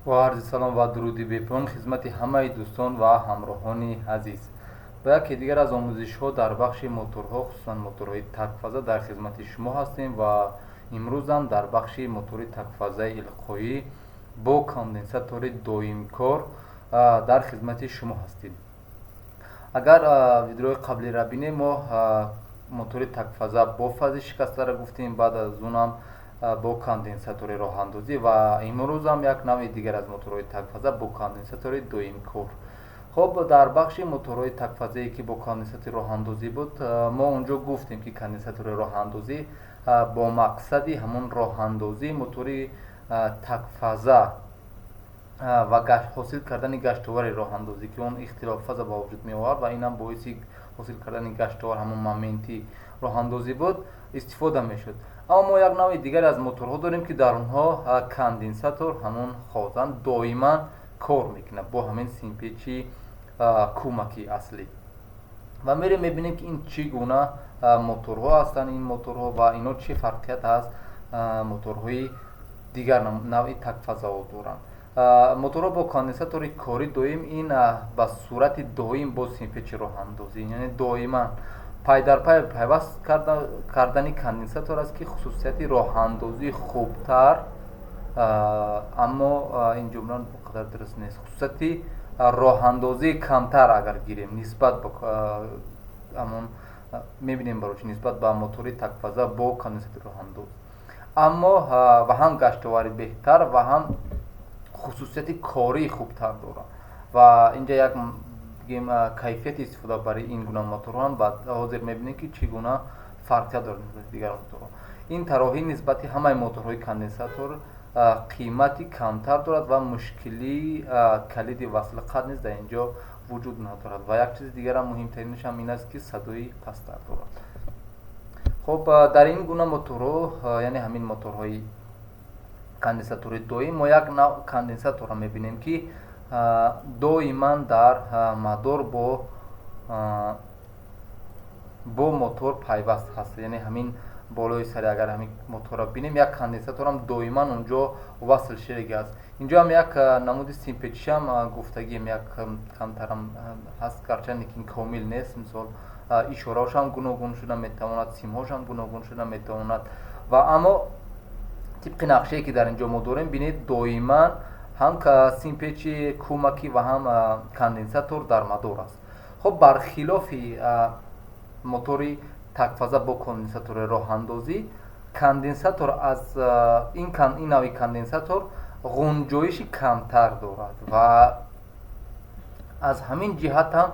ва арзи салом ва дуруди бепоён хизмати ҳамаи дӯстон ва ҳамроҳони азиз. Ба яке дигар аз омӯзишҳо дар бахши моторҳо, хусусан моторҳои такфаза дар хизмати шумо ҳастем ва имрӯзам дар бахши мотори такфазаи илқоӣ бо конденсатори доимкор дар хизмати шумо ҳастем. Агар видеои қаблиро бинем, мо мотори такфаза бо фази шикастаро гуфтем, баъд аз онам бо конденсатори роҳандозӣ ва имрӯзам як навъи дигар аз моторҳои такфаза бо конденсатори доимкор. хоб, дар бахши моторҳои такфазае ки бо конденсатори роҳандозӣ буд, мо онҷо гуфтем ки конденсатори роҳандозӣ бо мақсади ҳамон роҳандозӣ мотори такфаза ва ҳосил кардани гаштовари роҳандозӣ ки он ихтилоффаза ба вуҷуд меовард ва инам боиси ҳосил кардани гаштовар ҳамон моменти роҳандозӣ буд истифода мешуд. аммо мо як навъи дигаре аз моторҳо дорем ки дар онҳо конденсатор ҳамон хозан доиман кор мекунад бо ҳамин симпечи кӯмаки аслӣ. ва мерем мебинем ки ин чӣ гуна моторҳо ҳастанд, ин моторҳо ва ино чӣ фарқият аз моторҳои дигар навъи такфазаҳо доранд. моторҳо бо конденсатори кори доим ин ба сурати доим бо симпечи роҳандозӣ, яъне доиман пай дар пай пайваст кардани конденсатор аст ки хусусияти роҳандозии хубтар, аммо ин ҷумла бо қадар дуруст нест, хусусияти роҳандозии камтар агар гирем нисбат ба ҳамон мебинем барочи нисбат ба мотори такфаза бо конденсатори роҳандоз, аммо ва ҳам гаштовари беҳтар ва ҳам хусусияти кории хубтар дорад. ва инҷа як бигем кайфияти истифода барои ин гуна моторҳоам ба ҳозир мебинем ки чӣ гуна фарқият дорад нисбати дигар моторҳо. ин тароҳӣ нисбати ҳамаи моторҳои конденсатор қимати камтар дорад ва мушкилии калиди васли қад низ дар инҷо вуҷуд надорад ва як чизи дигарам муҳимтаринашам ин аст ки садои пасттар дорад. хоб, дар ин гуна моторҳо, яъне ҳамин моторҳои конденсатори доим, мо як навъ конденсаторро мебинем ки доиман дар мадор бо мотор пайваст ҳаст, яъне ҳамин болои сари агар ҳамин моторро бинем, як конденсаторам доиман онҷо васл шудагааст. инҷо ҳам як намуди симпечиам гуфтагием як камтарам ҳаст, гарчанде ки комил нест. мисол ишораҳошам гуногун шуда метавонад, симҳошам гуногун шуда метавонад ва аммо тибқи нақшае ки дар инҷо мо дорем, бинед доиман ҳам симпечи кӯмакӣ ва ҳам конденсатор дар мадор аст. хоб, бархилофи мотори такфаза бо конденсатори роҳандозӣ, конденсатор аз ин навъи конденсатор ғунҷоиши камтар дорад ва аз ҳамин ҷиҳат ҳам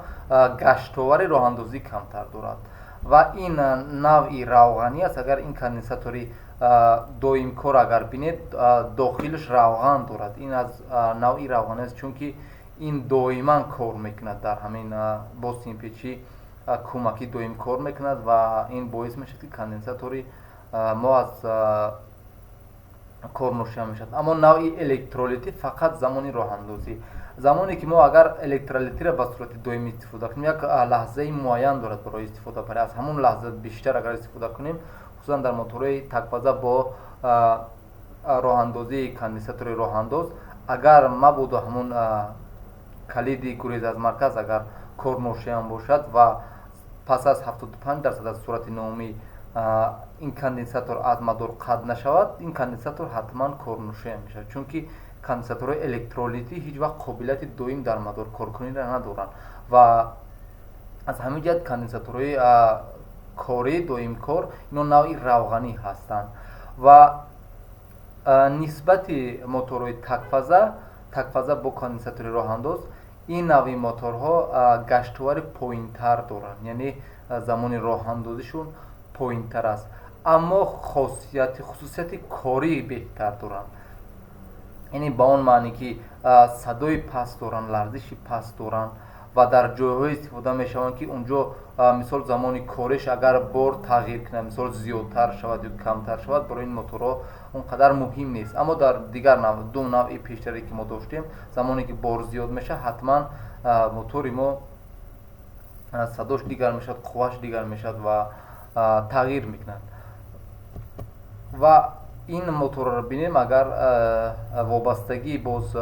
гаштовари роҳандозӣ камтар дорад ва ин навъи равғанӣ аст. агар ин конденсатори доимкор агар бинед, дохилаш равған дорад. ин аз навъи равғанӣ аст, чунки ин доиман кор мекунад дар ҳамин бо симпечи кӯмакӣ доим кор мекунад ва ин боис мешавад ки конденсатори мо аз кор ношида мешавад. аммо навъи электролитӣ фақат замони роҳандозӣ, замоне ки мо агар электролитиро ба сурати доим истифода кунем, як лаҳзаи муайян дорад барои истифода барои аз ҳамон лаҳза бештар агар истифода кунем, хусусан дар моторҳои такфаза бо роҳандозии конденсатори роҳандоз, агар мабудо ҳамон калиди гурез аз марказ агар корношиям бошад ва пас аз 75% аз сурати номӣ ин конденсатор аз мадор қатъ нашавад, ин конденсатор ҳатман корношиям мешавад, чунки конденсаторҳои электролитӣ ҳеҷ вақт қобилияти доим дар мадор коркуниро надоранд ва аз ҳамин ҷиҳат конденсаторҳои кори доимкор ино навъи равғанӣ ҳастанд ва нисбати моторҳои такфаза бо конденсатори роҳандоз, ин навъи моторҳо гаштовари поинтар доранд, яъне замони роҳандозишон поинтар аст, аммо хусусияти кории беҳтар доранд. яъне ба он маъне ки садои паст доранд, ларзиши паст доранд ва дар ҷойҳое истифода мешаванд ки онҷо мисол замони кориш агар бор тағйир кунад, мисол зиёдтар шавад ё камтар шавад, барои ин моторҳо он қадар муҳим нест. аммо дар дигар ду навъи пештаре ки мо доштем, замоне ки бор зиёд мешавад, ҳатман мотори мо садош дигар мешавад, қуввааш дигар мешавад ва тағйир мекунад. ва ин моторро бинем, агар вобастагии боз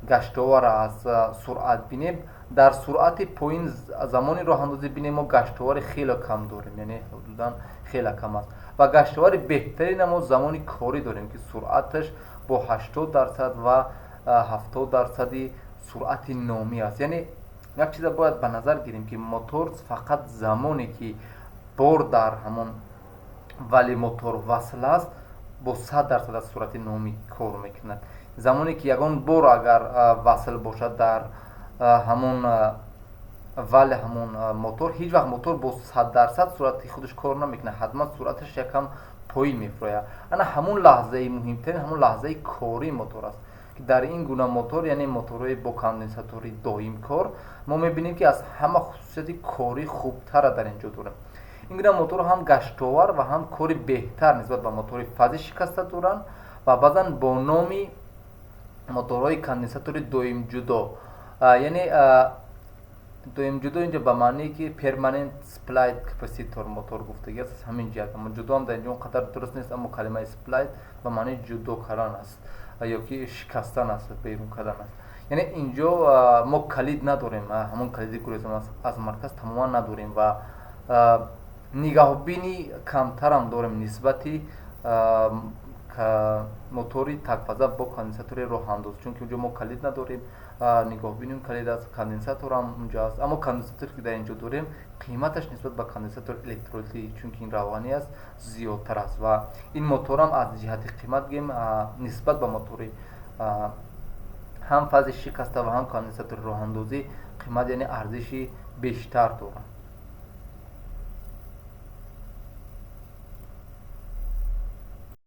гаштовара аз суръат бинем, дар суръати поин замони роҳандозӣ бинем мо гаштовари хеле кам дорем, яъне ҳудудан хеле кам аст ва гаштовари беҳтарина мо замони корӣ дорем ки суръаташ бо 80% ва 70% суръати номӣ аст. Яъне як чиза бояд ба назар гирем ки мотор фақат замоне ки бор дар ҳамон вали мотор васл аст бо 100% аз суръати номӣ кор мекунад. замоне ки ягон бор агар васл бошад дар ҳамон вали ҳамон мотор, ҳеҷ вақт мотор бо 100% суръати худаш кор намекунад, ҳатман суръаташ якам поин мефурояд. ана ҳамон лаҳзаи муҳимтарин ҳамон лаҳзаи кории мотор аст ки дар ин гуна мотор, яъне моторҳои бо конденсатори доимкор, мо мебинем ки аз ҳама хусусияти корӣ хубтара дар ин ҷо дорем. ин гуна моторҳо ҳам гаштовар ва ҳам кори беҳтар нисбат ба мотори фази шикаста доранд ва баъзан бо номи моторҳои конденсатори доимҷудо, яъне доимҷудо инҷо ба маъние ки перманент сплайт капаситор мотор гуфтагӣ аст. ҳамин ҷиҳат аммо ҷудоам дар инҷо он қадар дуруст нест, аммо калимаи сплайт ба маънии ҷудо кардан аст ё ки шикастан аст, берун кардан аст. яъне инҷо мо калид надорем, ҳамон калиди гурезам аз марказ тамоман надорем ва нигаҳбини камтарам дорем нисбати мотори такфаза бо конденсатори роҳандоз, чунки унҷо мо калид надорем, нигоҳбиним калид аст, конденсаторам унҷо аст, аммо конденсаторе ки дар инҷо дорем қиматаш нисбат ба конденсатори электролитӣ, чунки ин равғанӣ аст, зиёдтар аст ва ин моторам аз ҷиҳати қимат гем нисбат ба мотори ҳам фази шикаста ва ҳам конденсатори роҳандозӣ қимат, яъне арзиши бештар дорад.